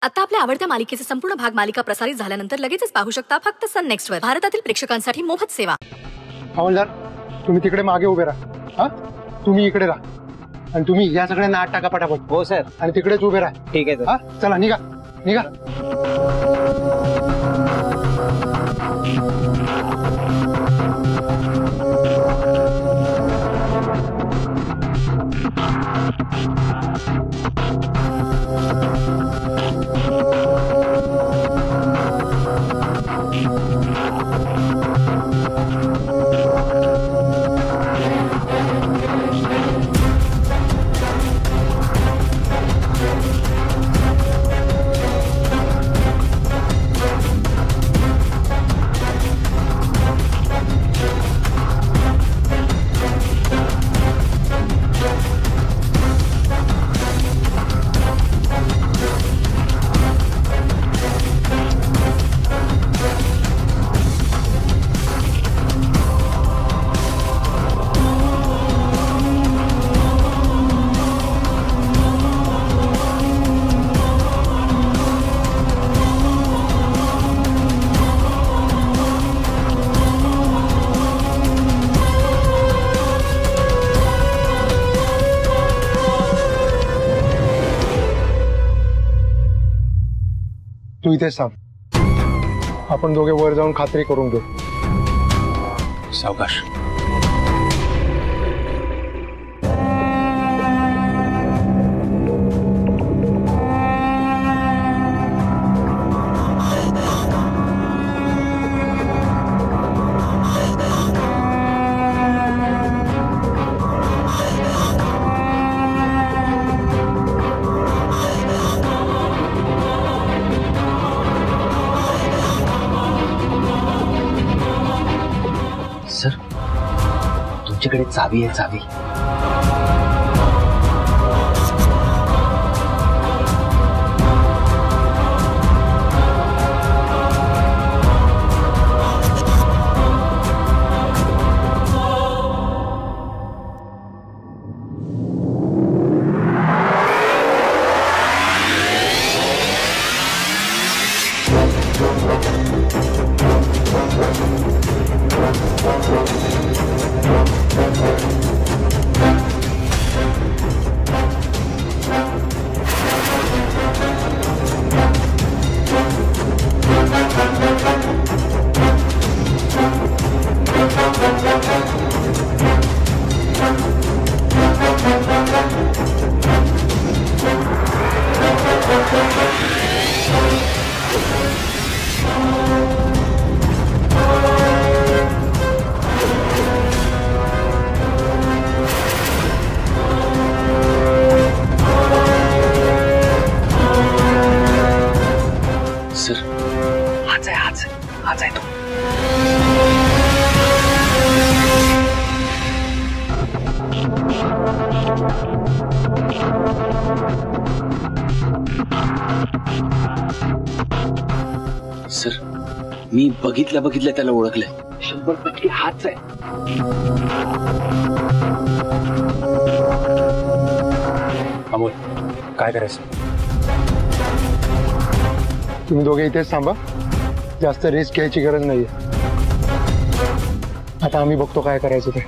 आता आपल्या आवडत्या मालिकेचे संपूर्ण भाग मालिका प्रसारित झाल्यानंतर लगेचच पाहू शकता फक्त सन नेक्स्ट वर. भारतातील प्रेक्षकांसाठी मोफत सेवा. हवालदार, तुम्ही तिकडे मागे उभे राहा. तुम्ही इकडे राहा आणि तुम्ही या सगळ्यांना आत टाका पटापट. हो सर. आणि तिकडेच उभे राहा. ठीक आहे. चला निघा निघा. तू इथेच थांब. आपण दोघे वर जाऊन खात्री करून घेऊ. सावकाश. सर, तुमच्याकडे चावी आहे. चावी. सर, हाच आहे तो. सर, मी बघितल्या त्याला ओळखलंय. 100% हाच आहे. अमोल, काय करायचं? तुम्ही दोघे इथेच थांबा. जास्त रिस्क घ्यायची गरज नाहीये. आता आम्ही बघतो काय करायचं ते.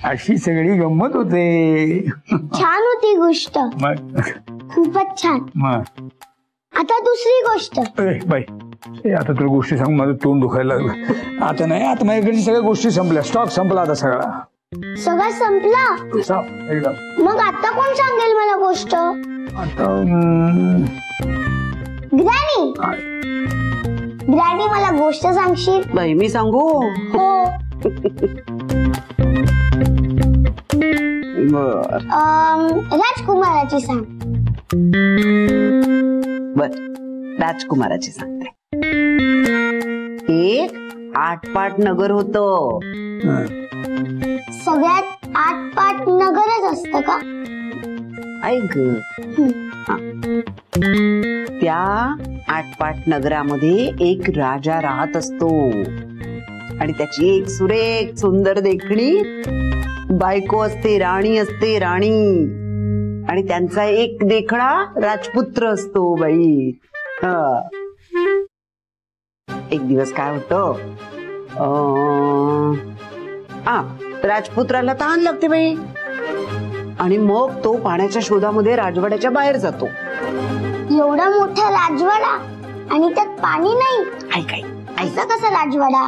अशी सगळी गंमत होते. छान होती गोष्ट. खूपच छान. आता दुसरी गोष्ट. बाई, आता तुला गोष्टी सांग, माझं तोंड दुखायला लागलं. आता नाही, आता माझ्याकडे सगळ्या गोष्टी संपल्या. स्टॉक संपला आता सगळा. सगळं संपला. एकदम. मग आता कोण सांगेल मला गोष्ट? आता ग्रॅनी. ग्रॅनी, मला गोष्ट सांगशील? बाई, मी सांगू? हो. राजकुमाराची सांग. बर, राजकुमाराची सांगते. एक आटपाट नगर होतं. सगळ्यात आटपाट नगरच असतं का? ऐक, त्या आटपाट नगरामध्ये एक राजा राहत असतो आणि त्याची एक सुरेख सुंदर देखणी बायको असते, राणी असते, राणी. आणि त्यांचा एक देखणा राजपुत्र असतो बाई. एक दिवस काय होतं, राजपुत्राला तहान लागते बाई आणि मग तो पाण्याच्या शोधामध्ये राजवाड्याच्या बाहेर जातो. एवढा मोठा राजवाडा आणि त्यात पाणी नाही. ऐक ऐसा कसा राजवाडा?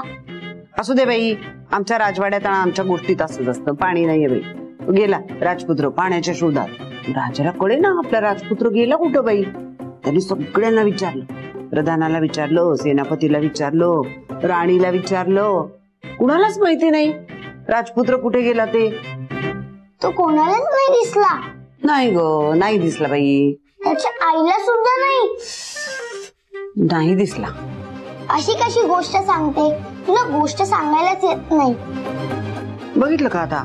असू दे बाई, आमच्या राजवाड्यात आणि आमच्या गोष्टीत असंच असतं. पाणी नाहीये बाई. गेला राजपुत्र पाण्याच्या शोधात. राजाला कळे ना आपला राजपुत्र गेला कुठं बाई. त्यांनी सगळ्यांना विचारलं, प्रधानाला विचारलं, सेनापतीला विचारलं, राणीला विचारलं, कुणालाच माहिती नाही राजपुत्र कुठे गेला ते. तो कोणालाच नाही दिसला. नाही ग, नाही दिसला बाई. त्याच्या आईला सुद्धा नाही दिसला. अशी कशी गोष्ट सांगते? तुला गोष्ट सांगायलाच येत नाही. बघितलं का आता,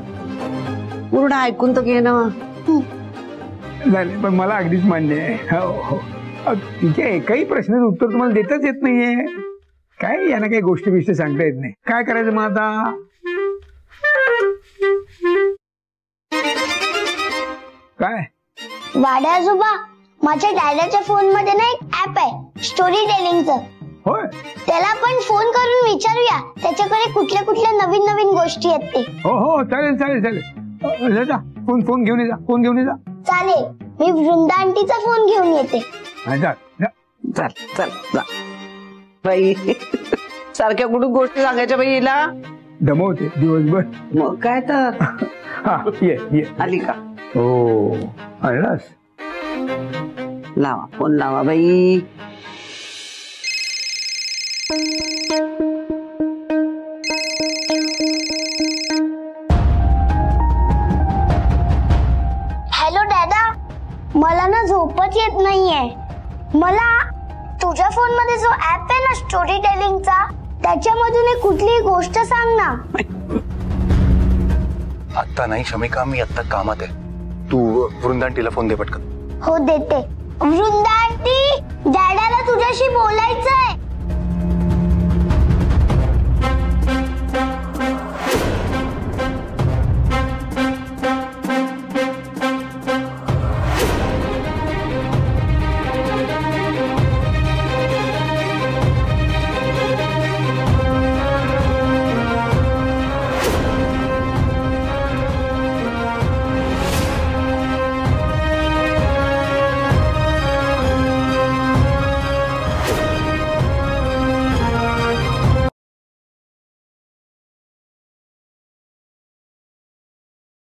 पूर्ण ऐकून तर घे ना. झाले, पण मला अगदीच मान्य आहे. हो, तिच्या एकाही प्रश्नाचं उत्तर तुम्हाला देताच येत नाहीये. काय यांना काही गोष्टी बिष्टी सांगता येत नाही. काय करायचं मग आता? काय वाड्या आजोबा, माझ्या डॅडाच्या फोन मध्ये ना एक ऍप आहे स्टोरी टेलिंगचं. होय, त्याला आपण फोन करून विचारूया त्याच्याकडे कुठल्या कुठल्या नवीन नवीन गोष्टी आहेत ते. हो चालेल चालेल चालेल. जा फोन घेऊन ये जा. फोन घेऊन ये जा. चालेल, मी वृंदा आंटीचा फोन घेऊन येते. जा जा. चल चल जा बाई. सारख्या कुठून गोष्टी सांगायच्या बाई हिला. दमवते दिवसभर. मग काय तर. हा ये आली का? हो आलास. लावा फोन लावा बाई. हॅलो डॅडा, मला ना झोपच येत नाहीये. मला तुझ्या फोन मध्ये जो ऍप आहे ना स्टोरी टेलिंगचा, त्याच्यामधून एक कुठलीही गोष्ट सांग ना. आता नाही शमिका, मी आता कामात आहे. तू वृंदा आंटीला फोन दे पटकन. हो देते. वृंदा आंटी, डॅडाला तुझ्याशी बोलायचं